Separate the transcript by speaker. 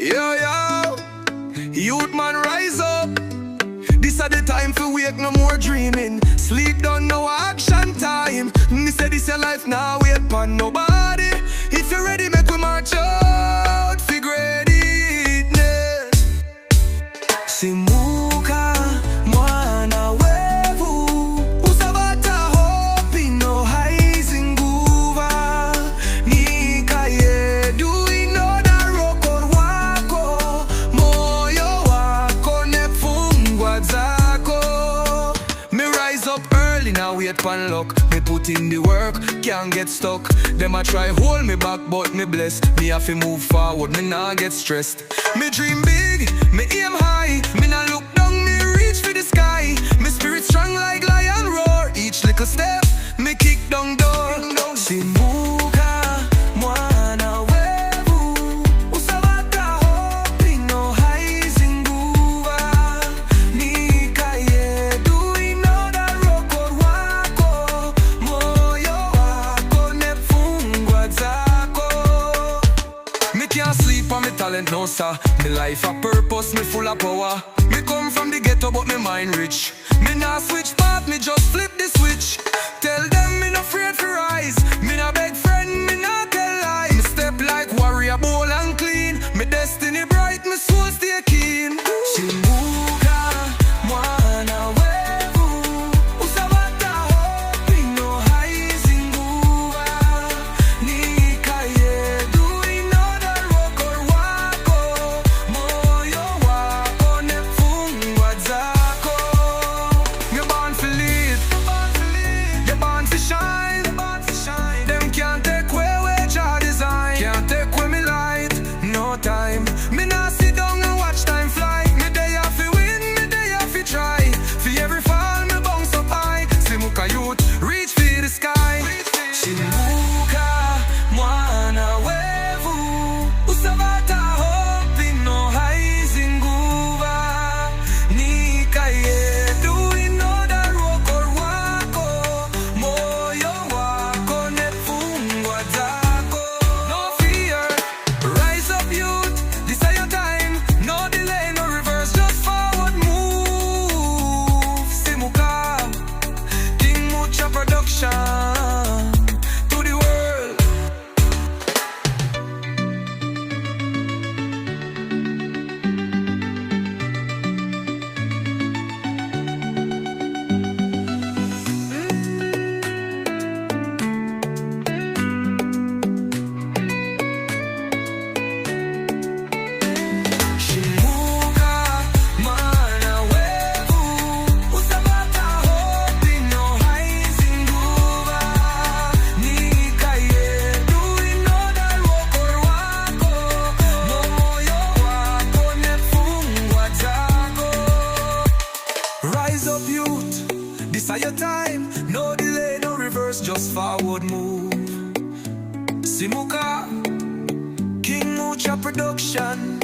Speaker 1: Yo, yo, youth man rise up. This are the time for wake, no more dreaming. Sleep done, no action time. Me say this your life, now wait upon nobody. If you're ready, make we march out. Figure greatness. Simuka, Mwana, wevhu, usavate hopi no haisi nguva. Nika yedu inoda record wako. Moyo wako nefungwa zako. Me rise up early, now wait pan luck. Me put in the work, can't get stuck. Them a try hold me back, but me blessed. Me have to move forward, me nah get stressed. Me dream big, me aim high. Me nah look down, me reach for the sky. Me spirit strong like lion roar. Each little step, me kick down door. Simuka, Mwana, wevhu, usavate hopi no haisi nguva. Nika yedu inoda record wako. Moyo wako nefungwa zako. Me can't sleep on me talent, no sir. Me life a purpose, me full of power. Me come from the ghetto but me mind rich. Me nah switch path, me just flip the switch. Tell them me no afraid for rise. Me nah beg friend, me nah tell lies. Me step like warrior, bold and clean. Me destiny bright, me soul stay keen. Simuka, Mwana, wevhu, usavate hopi no haisi nguva. Nika yedu inoda record wako. Moyo wako nefungwa zako. You born for lead, you born for shine. Them can't take away where Jah design. Can't take away me light, no time. Me nah sit down and watch time fly. Me day have to win, me day have to try. For every fall me bounce up high. Simuka youth, reach for the sky. Simuka, Mwana, wevhu, usavate hopi no haisi nguva. Nika yedu inoda record wako. Moyo wako nefungwa zako. No fear, rise up youth, this is your time. No delay, no reverse, just forward move. Simuka, Muchah production to the world. Simuka, Mwana, wevhu, usavate hopi no haisi nguva. Nika yedu inoda record wako. Moyo wako nefungwa zako. Rise up youth, this is your time. No delay, no reverse, just forward move. Simuka, Muchah production.